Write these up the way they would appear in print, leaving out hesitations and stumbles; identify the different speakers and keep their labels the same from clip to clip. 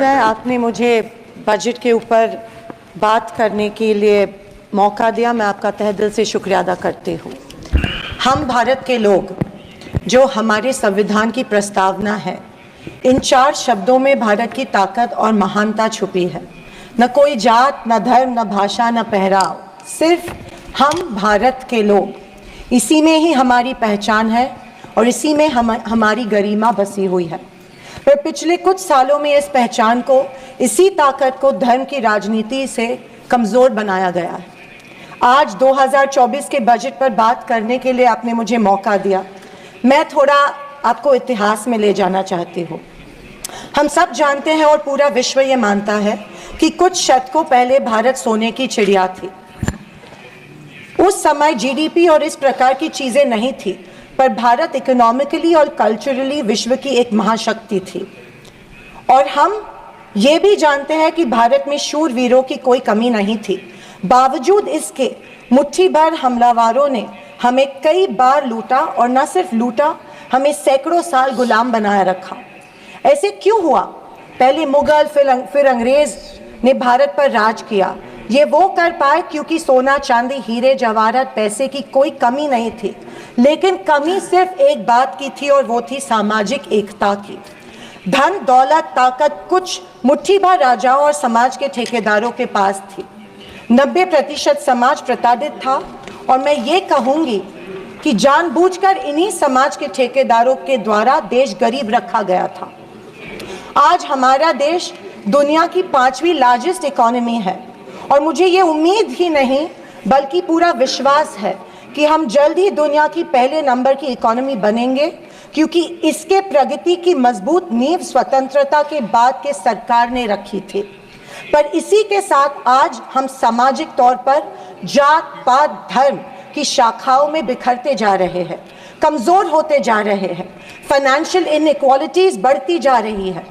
Speaker 1: महोदय, आपने मुझे बजट के ऊपर बात करने के लिए मौका दिया। मैं आपका तहे दिल से शुक्रिया अदा करती हूँ। हम भारत के लोग, जो हमारे संविधान की प्रस्तावना है, इन 4 शब्दों में भारत की ताकत और महानता छुपी है। न कोई जात, न धर्म, न भाषा, न पहराव, सिर्फ हम भारत के लोग। इसी में ही हमारी पहचान है और इसी में हमारी गरिमा बसी हुई है। पर पिछले कुछ सालों में इस पहचान को, इसी ताकत को धर्म की राजनीति से कमज़ोर बनाया गया है। आज 2024 के बजट पर बात करने के लिए आपने मुझे मौका दिया। मैं थोड़ा आपको इतिहास में ले जाना चाहती हूँ। हम सब जानते हैं और पूरा विश्व ये मानता है कि कुछ शतकों पहले भारत सोने की चिड़िया थी। उस समय जीडीपी और इस प्रकार की चीज़ें नहीं थी, पर भारत इकोनॉमिकली और कल्चरली विश्व की एक महाशक्ति थी। और हम ये भी जानते हैं कि भारत में शूरवीरों की कोई कमी नहीं थी। बावजूद इसके मुट्ठी भर हमलावरों ने हमें कई बार लूटा, और न सिर्फ लूटा, हमें सैकड़ों साल गुलाम बनाए रखा। ऐसे क्यों हुआ? पहले मुगल, फिर अंग्रेज ने भारत पर राज किया। ये वो कर पाए क्योंकि सोना, चांदी, हीरे जवाहरात, पैसे की कोई कमी नहीं थी। लेकिन कमी सिर्फ एक बात की थी, और वो थी सामाजिक एकता की। धन, दौलत, ताकत कुछ मुट्ठी भर राजाओं और समाज के ठेकेदारों के पास थी। 90% समाज प्रताड़ित था, और मैं ये कहूँगी कि जानबूझकर इन्हीं समाज के ठेकेदारों के द्वारा देश गरीब रखा गया था। आज हमारा देश दुनिया की 5वीं लार्जेस्ट इकोनॉमी है, और मुझे ये उम्मीद ही नहीं बल्कि पूरा विश्वास है कि हम जल्द ही दुनिया की पहले नंबर की इकोनॉमी बनेंगे, क्योंकि इसके प्रगति की मजबूत नींव स्वतंत्रता के बाद के सरकार ने रखी थी। पर इसी के साथ आज हम सामाजिक तौर पर जात, पात, धर्म की शाखाओं में बिखरते जा रहे हैं, कमज़ोर होते जा रहे हैं। फाइनेंशियल इनइक्वालिटीज़ बढ़ती जा रही है।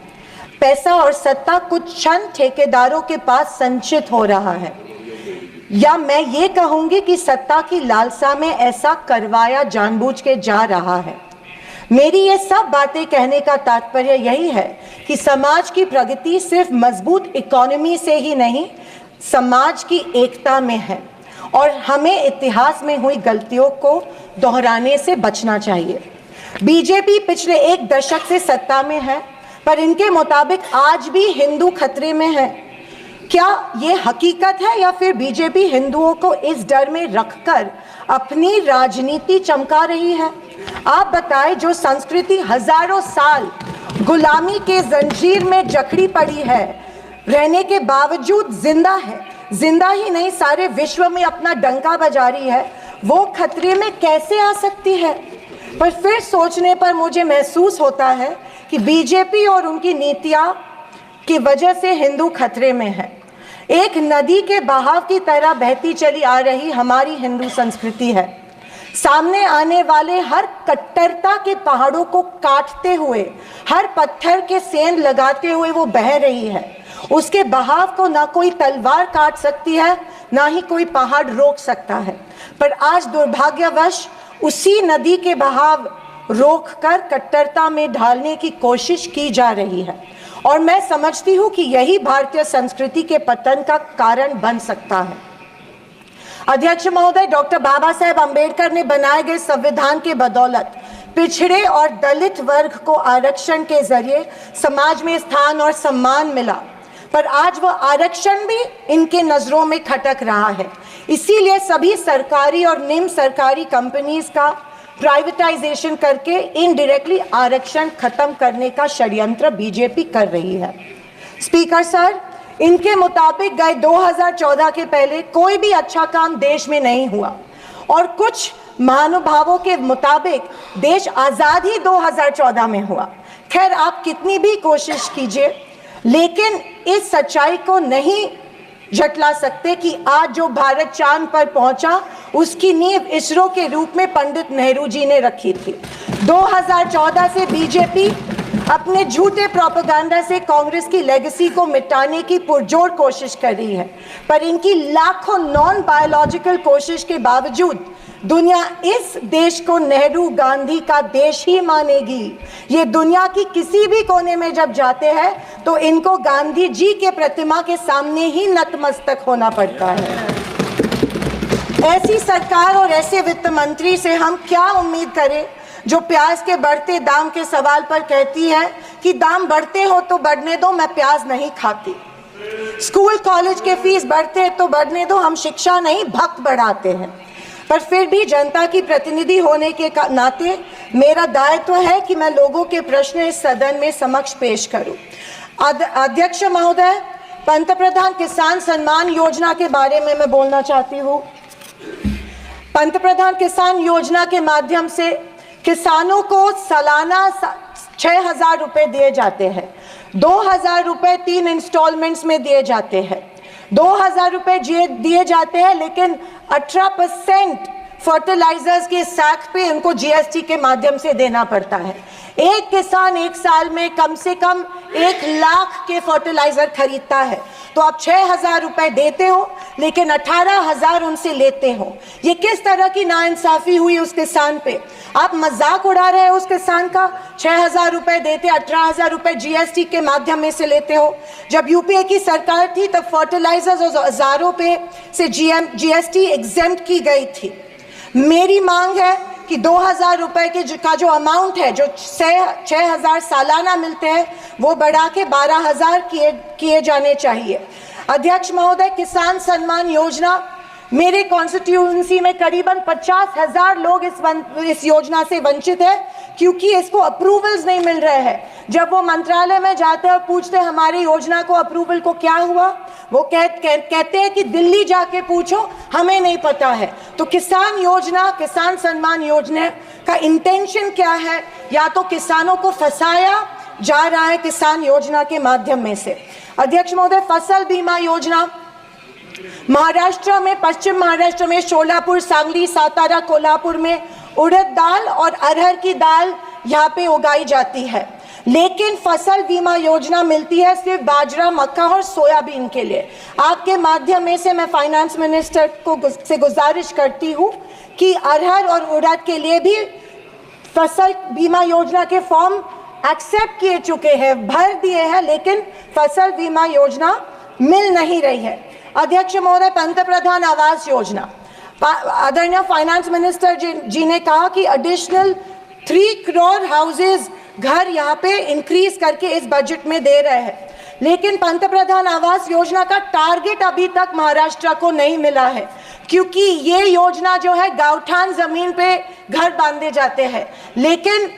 Speaker 1: पैसा और सत्ता कुछ चंद ठेकेदारों के पास संचित हो रहा है, या मैं ये कहूँगी कि सत्ता की लालसा में ऐसा करवाया जानबूझ के जा रहा है। मेरी ये सब बातें कहने का तात्पर्य यही है कि समाज की प्रगति सिर्फ मजबूत इकोनॉमी से ही नहीं, समाज की एकता में है, और हमें इतिहास में हुई गलतियों को दोहराने से बचना चाहिए। बीजेपी पिछले 1 दशक से सत्ता में है, पर इनके मुताबिक आज भी हिंदू खतरे में है। क्या ये हकीकत है, या फिर बीजेपी हिंदुओं को इस डर में रखकर अपनी राजनीति चमका रही है? आप बताएं, जो संस्कृति हजारों साल गुलामी के जंजीर में जकड़ी पड़ी है, रहने के बावजूद जिंदा है, जिंदा ही नहीं सारे विश्व में अपना डंका बजा रही है, वो खतरे में कैसे आ सकती है? पर फिर सोचने पर मुझे महसूस होता है कि बीजेपी और उनकी नीतियां की वजह से हिंदू खतरे में है। एक नदी के बहाव की तरह बहती चली आ रही हमारी हिंदू संस्कृति है। सामने आने वाले हर कट्टरता के पहाड़ों को काटते हुए, हर पत्थर के सेंध लगाते हुए वो बह रही है। उसके बहाव को ना कोई तलवार काट सकती है, ना ही कोई पहाड़ रोक सकता है। पर आज दुर्भाग्यवश उसी नदी के बहाव रोककर कट्टरता में ढालने की कोशिश की जा रही है, और मैं समझती हूँ कि यही भारतीय संस्कृति के पतन का कारण बन सकता है। अध्यक्ष महोदय, डॉक्टर बाबा साहेब अम्बेडकर ने बनाए गए संविधान के बदौलत पिछड़े और दलित वर्ग को आरक्षण के जरिए समाज में स्थान और सम्मान मिला, पर आज वह आरक्षण भी इनके नजरों में खटक रहा है। इसीलिए सभी सरकारी और निम्न सरकारी कंपनीज का प्राइवेटाइजेशन करके इनडायरेक्टली आरक्षण खत्म करने का षड्यंत्र बीजेपी कर रही है। स्पीकर सर, इनके मुताबिक गए 2014 के पहले कोई भी अच्छा काम देश में नहीं हुआ, और कुछ महानुभावों के मुताबिक देश आज़ाद ही 2014 में हुआ। खैर, आप कितनी भी कोशिश कीजिए, लेकिन इस सच्चाई को नहीं झटला सकते कि आज जो भारत चांद पर पहुंचा, उसकी नींव इसरो के रूप में पंडित नेहरू जी ने रखी थी। 2014 से बीजेपी अपने झूठे प्रोपेगेंडा से कांग्रेस की लेगेसी को मिटाने की पुरजोर कोशिश कर रही है, पर इनकी लाखों नॉन बायोलॉजिकल कोशिश के बावजूद दुनिया इस देश को नेहरू गांधी का देश ही मानेगी। ये दुनिया की किसी भी कोने में जब जाते हैं तो इनको गांधी जी के प्रतिमा के सामने ही नतमस्तक होना पड़ता है। ऐसी सरकार और ऐसे वित्त मंत्री से हम क्या उम्मीद करें जो प्याज के बढ़ते दाम के सवाल पर कहती है कि दाम बढ़ते हो तो बढ़ने दो, मैं प्याज नहीं खाती। स्कूल कॉलेज के फीस बढ़ते तो बढ़ने दो, हम शिक्षा नहीं भक्त बढ़ाते हैं। पर फिर भी जनता की प्रतिनिधि होने के नाते मेरा दायित्व है कि मैं लोगों के प्रश्न इस सदन में समक्ष पेश करूं। अध्यक्ष महोदय, पंतप्रधान किसान सम्मान योजना के बारे में मैं बोलना चाहती हूं। पंतप्रधान किसान योजना के माध्यम से किसानों को सालाना 6,000 रुपए दिए जाते हैं। 2,000 रुपए 3 इंस्टॉलमेंट्स में दिए जाते हैं। 2,000 रुपए दिए जाते हैं, लेकिन 18% फर्टिलाइजर्स के साथ पे उनको जीएसटी के माध्यम से देना पड़ता है। एक किसान एक साल में कम से कम 1 लाख के फर्टिलाइजर खरीदता है, तो आप 6,000 रुपए देते हो लेकिन 18,000 उनसे लेते हो। ये किस तरह की नाइंसाफी हुई उस किसान पे? आप मजाक उड़ा रहे हो उस किसान का। 6,000 रुपए देते, 18,000 रुपए जीएसटी के माध्यम में से लेते हो। जब यूपीए की सरकार थी तब फर्टिलाइजर्स और औजारों पे से जीएसटी एग्जेम्प्ट की गई थी। मेरी मांग है कि 2,000 रुपए का जो अमाउंट है, जो 6,000 सालाना मिलते हैं, वो बढ़ा के 12,000 किए जाने चाहिए। अध्यक्ष महोदय, किसान सम्मान योजना, मेरे कॉन्स्टिट्यूएंसी में करीबन 50,000 लोग इस योजना से वंचित है क्योंकि इसको अप्रूवल्स नहीं मिल रहे हैं। जब वो मंत्रालय में जाते हैं और पूछते हैं हमारी योजना को अप्रूवल को क्या हुआ, वो कहते हैं कि दिल्ली जाके पूछो, हमें नहीं पता है। तो किसान योजना, किसान सम्मान योजना का इंटेंशन क्या है? या तो किसानों को फंसाया जा रहा है किसान योजना के माध्यम में से। अध्यक्ष महोदय, फसल बीमा योजना, महाराष्ट्र में, पश्चिम महाराष्ट्र में शोलापुर, सांगली, सातारा, कोल्हापुर में उड़द दाल और अरहर की दाल यहाँ पे उगाई जाती है, लेकिन फसल बीमा योजना मिलती है सिर्फ बाजरा, मक्का और सोयाबीन के लिए। आपके माध्यम में से मैं फाइनेंस मिनिस्टर से गुजारिश करती हूँ कि अरहर और उड़द के लिए भी फसल बीमा योजना के फॉर्म एक्सेप्ट किए चुके हैं, भर दिए हैं, लेकिन फसल बीमा योजना मिल नहीं रही है। अध्यक्ष महोदय, पंतप्रधान आवास योजना, आदरणीय फाइनेंस मिनिस्टर जी ने कहा कि एडिशनल 3 करोड़ हाउसेज, घर यहाँ पे इंक्रीज करके इस बजट में दे रहे हैं, लेकिन पंतप्रधान आवास योजना का टारगेट अभी तक महाराष्ट्र को नहीं मिला है क्योंकि ये योजना जो है गाँवठान जमीन पे घर बांधे जाते हैं, लेकिन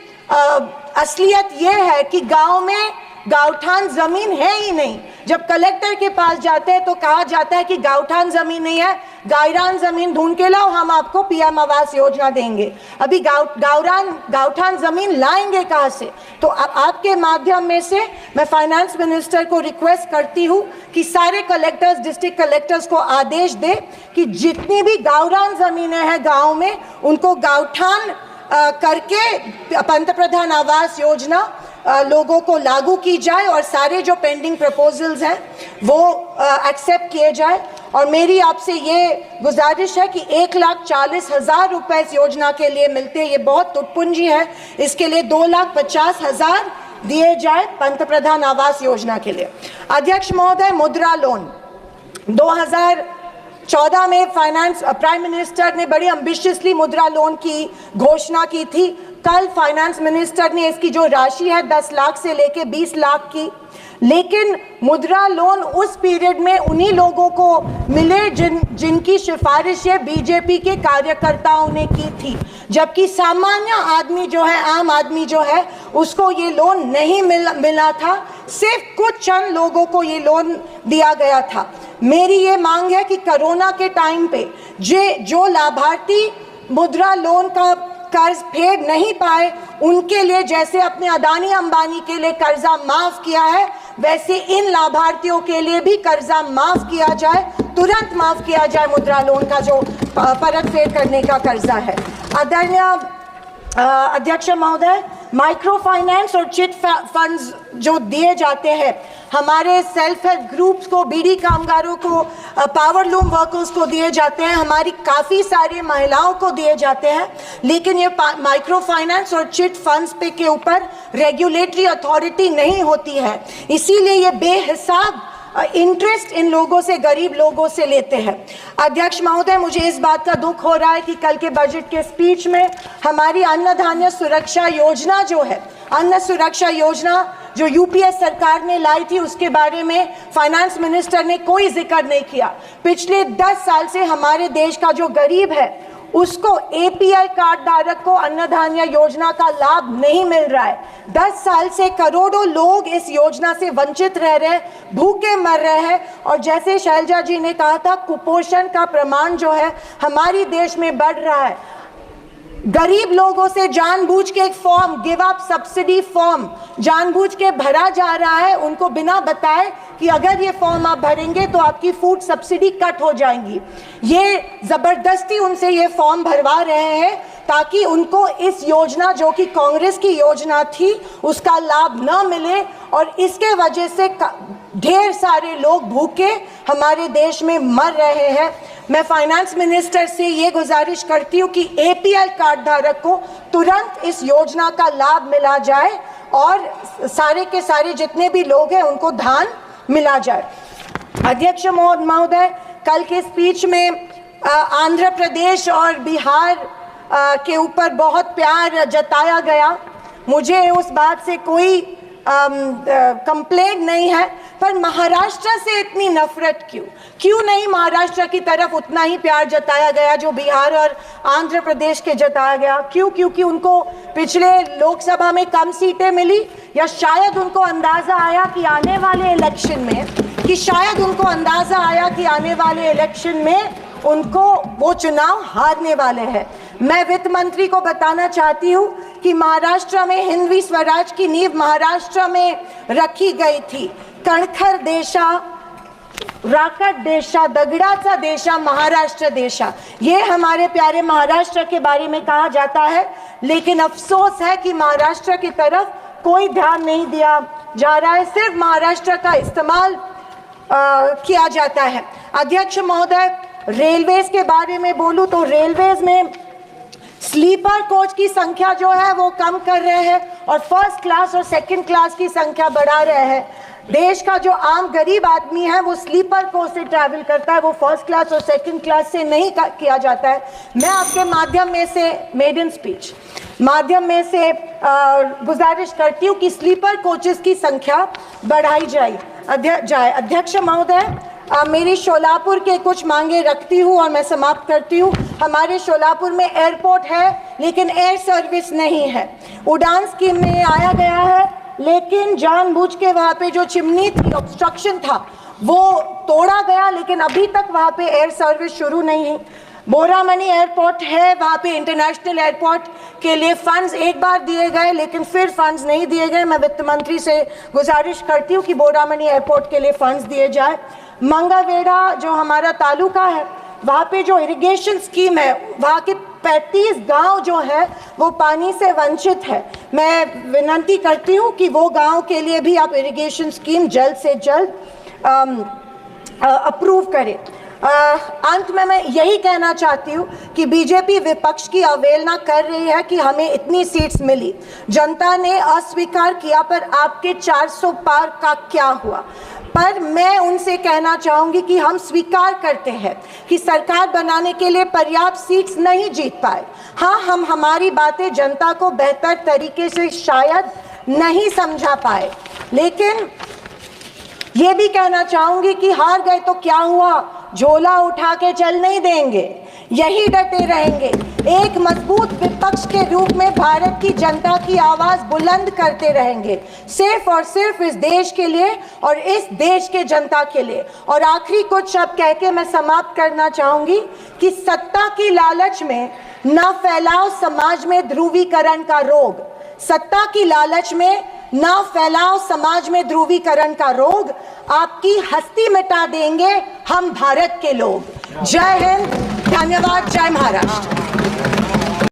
Speaker 1: असलियत ये है कि गांव में गाँवठान जमीन है ही नहीं। जब कलेक्टर के पास जाते हैं तो कहा जाता है कि गाँवठान जमीन नहीं है, गायरान जमीन ढूंढ के लाओ, हम आपको पीएम आवास योजना देंगे। अभी गाँवठान जमीन लाएंगे कहाँ से? तो आपके माध्यम में से मैं फाइनेंस मिनिस्टर को रिक्वेस्ट करती हूँ कि सारे कलेक्टर्स, डिस्ट्रिक्ट कलेक्टर्स को आदेश दे कि जितनी भी गाँवरान जमीनें हैं गाँव में, उनको गाँवठान करके पंतप्रधान आवास योजना लोगों को लागू की जाए और सारे जो पेंडिंग प्रपोजल्स हैं वो एक्सेप्ट किए जाए। और मेरी आपसे ये गुजारिश है कि 1,40,000 रुपए इस योजना के लिए मिलते हैं, ये बहुत तुटपुंजी है, इसके लिए 2,50,000 दिए जाए पंतप्रधान आवास योजना के लिए। अध्यक्ष महोदय, मुद्रा लोन 2014 में प्राइम मिनिस्टर ने बड़ी एम्बिशियसली मुद्रा लोन की घोषणा की थी। कल फाइनेंस मिनिस्टर ने इसकी जो राशि है 10 लाख से लेके 20 लाख की, लेकिन मुद्रा लोन उस पीरियड में उन्हीं लोगों को मिले जिनकी सिफारिशें बीजेपी के कार्यकर्ताओं ने की थी, जबकि सामान्य आदमी जो है, आम आदमी जो है, उसको ये लोन नहीं मिला था। सिर्फ कुछ चंद लोगों को ये लोन दिया गया था। मेरी ये मांग है कि कोरोना के टाइम पे जो लाभार्थी मुद्रा लोन का कर्ज फेड नहीं पाए, उनके लिए जैसे अपने अदानी अंबानी के लिए कर्जा माफ किया है, वैसे इन लाभार्थियों के लिए भी कर्जा माफ किया जाए, तुरंत माफ किया जाए मुद्रा लोन का जो परत फेड करने का कर्जा है। आदरणीय अध्यक्ष महोदय, माइक्रो फाइनेंस और चिट फंड्स जो दिए जाते हैं हमारे सेल्फ हेल्प ग्रुप्स को, बीड़ी कामगारों को, पावर लूम वर्कर्स को दिए जाते हैं, हमारी काफ़ी सारी महिलाओं को दिए जाते हैं, लेकिन ये माइक्रो फाइनेंस और चिट फंड्स पे के ऊपर रेगुलेटरी अथॉरिटी नहीं होती है, इसीलिए ये बेहिसाब इंटरेस्ट इन लोगों से, गरीब लोगों से लेते हैं। अध्यक्ष महोदय, मुझे इस बात का दुख हो रहा है कि कल के बजट के स्पीच में हमारी अन्न धान्य सुरक्षा योजना जो है, अन्न सुरक्षा योजना जो यूपीए सरकार ने लाई थी, उसके बारे में फाइनेंस मिनिस्टर ने कोई जिक्र नहीं किया। पिछले 10 साल से हमारे देश का जो गरीब है उसको एपीएल कार्ड धारक को अन्न धान्य योजना का लाभ नहीं मिल रहा है। 10 साल से करोड़ों लोग इस योजना से वंचित रह रहे हैं, भूखे मर रहे हैं, और जैसे शैलजा जी ने कहा था, कुपोषण का प्रमाण जो है हमारे देश में बढ़ रहा है। गरीब लोगों से जानबूझ के एक form, give up subsidy form जानबूझ के भरा जा रहा है, उनको बिना बताए कि अगर ये फॉर्म आप भरेंगे तो आपकी फूड सब्सिडी कट हो जाएंगी। ये जबरदस्ती उनसे ये फॉर्म भरवा रहे हैं ताकि उनको इस योजना, जो कि कांग्रेस की योजना थी, उसका लाभ न मिले, और इसके वजह से ढेर सारे लोग भूखे हमारे देश में मर रहे हैं। मैं फाइनेंस मिनिस्टर से ये गुजारिश करती हूँ कि एपीएल कार्ड धारक को तुरंत इस योजना का लाभ मिला जाए और सारे के सारे जितने भी लोग हैं उनको धान मिला जाए। अध्यक्ष महोदय, कल के स्पीच में आंध्र प्रदेश और बिहार के ऊपर बहुत प्यार जताया गया। मुझे उस बात से कोई कंप्लेंट नहीं है, पर महाराष्ट्र से इतनी नफरत क्यों नहीं महाराष्ट्र की तरफ उतना ही प्यार जताया गया जो बिहार और आंध्र प्रदेश के जताया गया? क्योंकि उनको पिछले लोकसभा में कम सीटें मिली, या शायद उनको अंदाजा आया कि आने वाले इलेक्शन में उनको वो चुनाव हारने वाले हैं। मैं वित्त मंत्री को बताना चाहती हूँ कि महाराष्ट्र में हिंदवी स्वराज की नींव महाराष्ट्र में रखी गई थी। कणखर देशा, राकट देशा, दगडाचा देशा, महाराष्ट्र देशा, ये हमारे प्यारे महाराष्ट्र के बारे में कहा जाता है, लेकिन अफसोस है कि महाराष्ट्र की तरफ कोई ध्यान नहीं दिया जा रहा है, सिर्फ महाराष्ट्र का इस्तेमाल किया जाता है। अध्यक्ष महोदय, रेलवेज के बारे में बोलूं तो रेलवेज में स्लीपर कोच की संख्या जो है वो कम कर रहे हैं और फर्स्ट क्लास और सेकंड क्लास की संख्या बढ़ा रहे हैं। देश का जो आम गरीब आदमी है वो स्लीपर कोच से ट्रैवल करता है, वो फर्स्ट क्लास और सेकंड क्लास से नहीं किया जाता है। मैं आपके माध्यम में से मेडन स्पीच माध्यम में से गुजारिश करती हूँ कि स्लीपर कोचेस की संख्या बढ़ाई जाए। अध्यक्ष महोदय, मेरी शोलापुर के कुछ मांगे रखती हूँ और मैं समाप्त करती हूँ। हमारे शोलापुर में एयरपोर्ट है लेकिन एयर सर्विस नहीं है। उड़ान स्कीम में आया गया है, लेकिन जानबूझ के वहाँ पे जो चिमनी थी, ऑब्स्ट्रक्शन था, वो तोड़ा गया, लेकिन अभी तक वहाँ पे एयर सर्विस शुरू नहीं है। बोरामनी एयरपोर्ट है, वहाँ पे इंटरनेशनल एयरपोर्ट के लिए फंड्स एक बार दिए गए, लेकिन फिर फंड्स नहीं दिए गए। मैं वित्त मंत्री से गुजारिश करती हूँ कि बोरामनी एयरपोर्ट के लिए फंड्स दिए जाए। मंगलवेढ़ा जो हमारा तालुका है, वहाँ पे जो इरिगेशन स्कीम है, वहाँ के 35 गांव जो है वो पानी से वंचित है। मैं विनती करती हूँ कि वो गांव के लिए भी आप इरिगेशन स्कीम जल्द से जल्द अप्रूव करें। अंत में मैं यही कहना चाहती हूँ कि बीजेपी विपक्ष की अवहेलना कर रही है कि हमें इतनी सीट्स मिली, जनता ने अस्वीकार किया, पर आपके 400 पार का क्या हुआ? पर मैं उनसे कहना चाहूँगी कि हम स्वीकार करते हैं कि सरकार बनाने के लिए पर्याप्त सीट्स नहीं जीत पाए। हाँ, हम हमारी बातें जनता को बेहतर तरीके से शायद नहीं समझा पाए, लेकिन ये भी कहना चाहूँगी कि हार गए तो क्या हुआ, झोला उठा के चल नहीं देंगे, यही डटे रहेंगे। एक मजबूत विपक्ष के रूप में भारत की जनता की आवाज बुलंद करते रहेंगे, सिर्फ और सिर्फ इस देश के लिए और इस देश के जनता के लिए। और आखिरी कुछ शब्द कह के मैं समाप्त करना चाहूंगी कि सत्ता की लालच में न फैलाओ समाज में ध्रुवीकरण का रोग। सत्ता की लालच में ना फैलाओ समाज में ध्रुवीकरण का रोग, आपकी हस्ती मिटा देंगे हम भारत के लोग। जय हिंद, धन्यवाद, जय महाराष्ट्र।